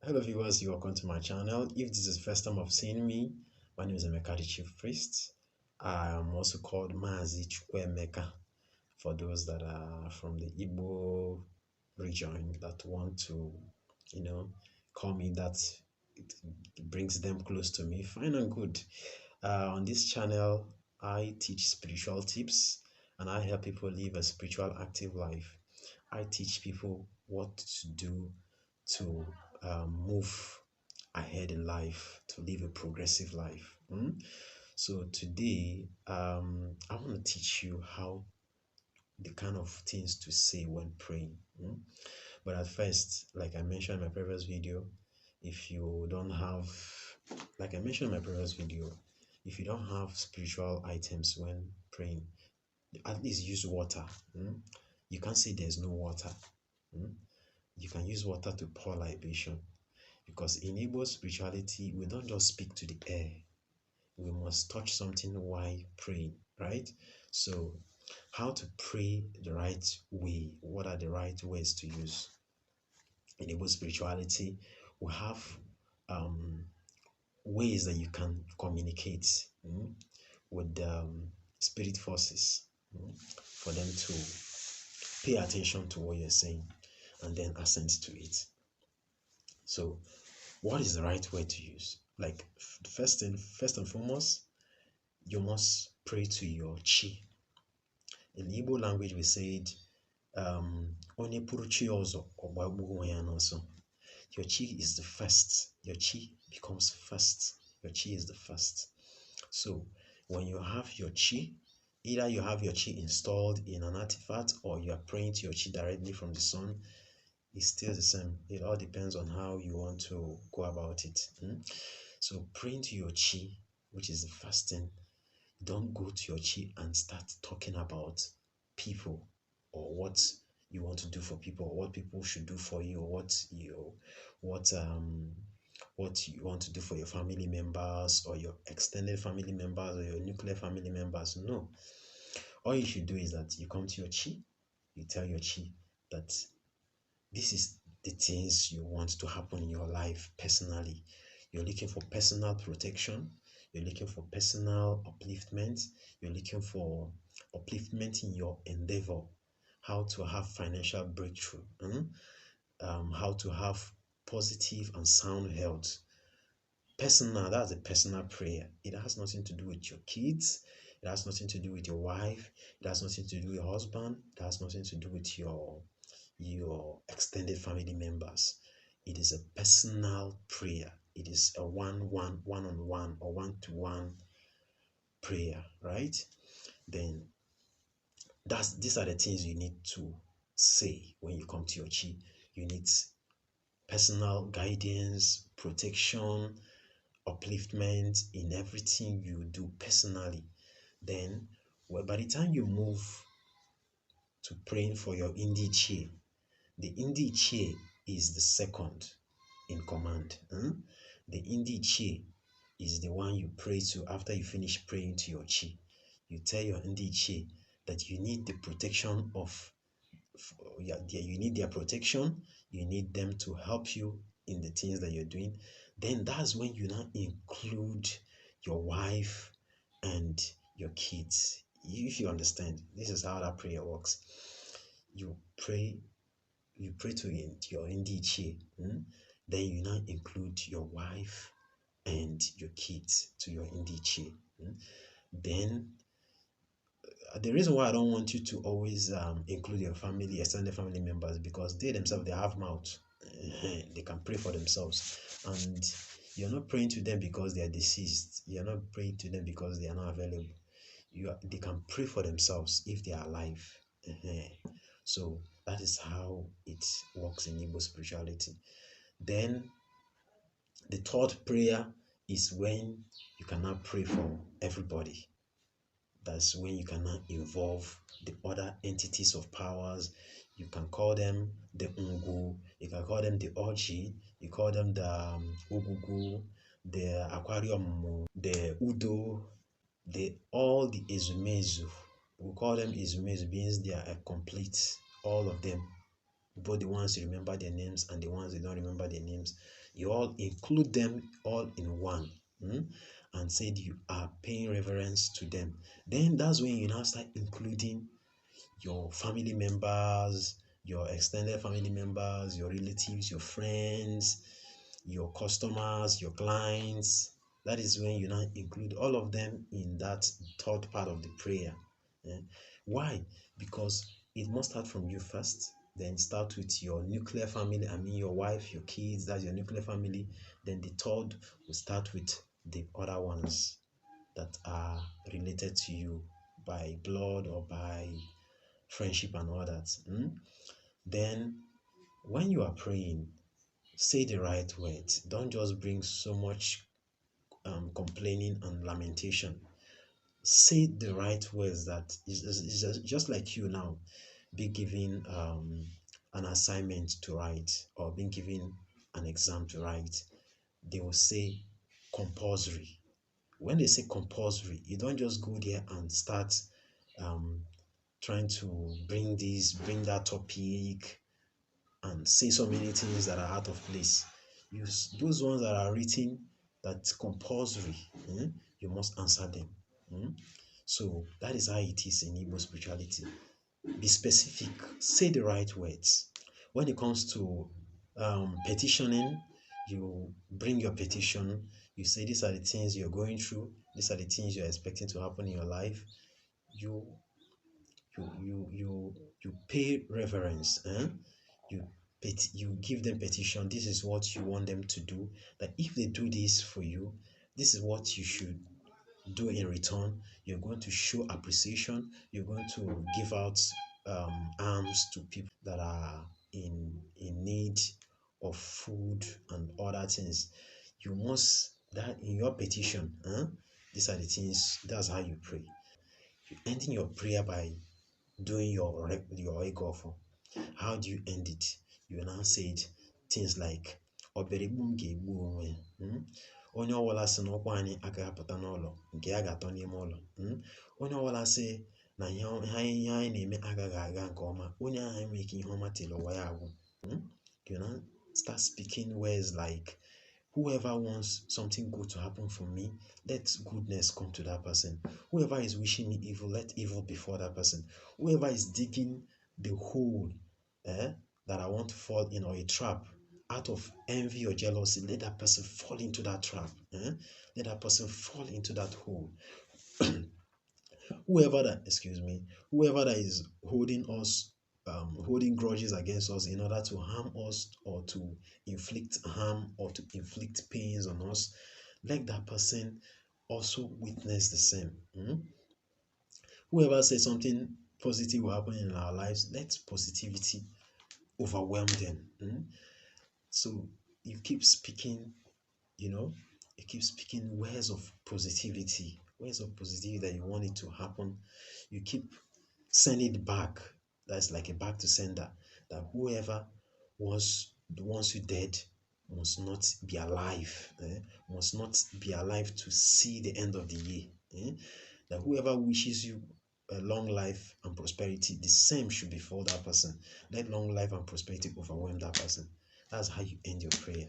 Hello viewers, you welcome to my channel. If this is the first time of seeing me, my name is Emeka, the Chief Priest. I am also called Mazi Chukwemeka for those that are from the Igbo region that want to, call me that. It brings them close to me. Fine and good. On this channel, I teach spiritual tips and I help people live a spiritual active life. I teach people what to do to move ahead in life, to live a progressive life. So today, I want to teach you how the kind of things to say when praying. But at first, like I mentioned in my previous video, if you don't have, like I mentioned in my previous video, if you don't have spiritual items when praying, at least use water. You can't say there's no water. You can use water to pour libation, because in Igbo spirituality, we don't just speak to the air. We must touch something while praying, right? So, how to pray the right way? What are the right ways to use? In Igbo spirituality, we have ways that you can communicate with spirit forces for them to pay attention to what you're saying and then assent to it. So, what is the right way to use? Like first and foremost, you must pray to your chi. In Igbo language, we said, "Onye puru chi ozo ọgbagbu onwe ya n'ọsọ." Your chi is the first. Your chi becomes first. Your chi is the first. So when you have your chi, either you have your chi installed in an artifact or you are praying to your chi directly from the sun, it's still the same. It all depends on how you want to go about it. So praying to your chi, which is the first thing, don't go to your chi and start talking about people or what you want to do for people, or what people should do for you, or what you want to do for your family members or your extended family members or your nuclear family members. No. All you should do is that you come to your chi, you tell your chi that this is the things you want to happen in your life personally. You're looking for personal protection. You're looking for personal upliftment. You're looking for upliftment in your endeavor. How to have financial breakthrough. How to have positive and sound health. Personal, that's a personal prayer. It has nothing to do with your kids. It has nothing to do with your wife. It has nothing to do with your husband. It has nothing to do with your extended family members. It is a personal prayer. It is a one-on-one or one-to-one prayer, right? Then these are the things you need to say when you come to your chi. You need personal guidance, protection, upliftment in everything you do personally. Then, by the time you move to praying for your Indi Chi, the Indi Chi is the second in command. The Indi Chi is the one you pray to after you finish praying to your Chi. You tell your Indi Chi that you need the protection of, you need their protection, you need them to help you in the things that you're doing. Then that's when you now include your wife and your kids. If you understand, this is how that prayer works. You pray to your Indi Chi, then you now include your wife and your kids to your Indi Chi. Then the reason why I don't want you to always include your family, extended family members, because they themselves, they have mouth. They can pray for themselves, and you're not praying to them because they are deceased. You're not praying to them because they are not available. They can pray for themselves if they are alive. So that is how it works in Igbo spirituality. Then the third prayer is when you cannot pray for everybody. That's when you cannot involve the other entities of powers. You can call them the Ungu, you can call them the Oji, you call them the Ugugu, the Aquarium, the Udo, all the Ezumezu. We call them Ezumezu, means they are a complete, all of them. Both the ones you remember their names and the ones you don't remember their names. You all include them all in one, and said you are paying reverence to them. Then that's when you now start including your family members, your extended family members, your relatives, your friends, your customers, your clients. That is when you now include all of them in that third part of the prayer. Eh? Why? Because it must start from you first, then start with your nuclear family. I mean, your wife, your kids, that's your nuclear family. Then the third will start with the other ones that are related to you by blood or by friendship and all that. Then, when you are praying, say the right words. Don't just bring so much complaining and lamentation. Say the right words that is just like you now be given an assignment to write or being given an exam to write. They will say compulsory. When they say compulsory, you don't just go there and start um, trying to bring this, bring that topic, and say so many things that are out of place. Use those ones that are written that's compulsory. You must answer them. So that is how it is in Igbo spirituality. Be specific. Say the right words. When it comes to petitioning, you bring your petition. You say these are the things you're going through. These are the things you're expecting to happen in your life. You you pay reverence. You give them petition. This is what you want them to do. That if they do this for you, this is what you should do in return. You're going to show appreciation. You're going to give out alms to people that are in need of food and other things. You must, that in your petition, these are the things. That's how you pray. You ending your prayer by doing your egofo. How do you end it? You now said things like oberigbu ga-egbu onwe ya. Onye ọbụla sị na ụkwụ anyị agaghị apụta n'ụlọ nke ya ga-atọ n'ime ụlọ. Onye ọbụla sị na ihe anyị na-eme agaghị aga nke ọma, onye ahụ enweghị ike ihe ọma tiri ụwa ya agwụ. You now start speaking words like, whoever wants something good to happen for me, let goodness come to that person. Whoever is wishing me evil, let evil befall that person. Whoever is digging the hole that I want to fall in, or a trap, out of envy or jealousy, let that person fall into that trap. Let that person fall into that hole. whoever that is holding us, holding grudges against us in order to harm us or to inflict harm or to inflict pains on us, let that person also witness the same. Whoever says something positive will happen in our lives, let positivity overwhelm them. So you keep speaking, you keep speaking words of positivity that you want it to happen. You keep sending it back. That's like a back to sender. That whoever wants you dead must not be alive. Must not be alive to see the end of the year. That whoever wishes you a long life and prosperity, the same should befall that person. Let long life and prosperity overwhelm that person. That's how you end your prayer.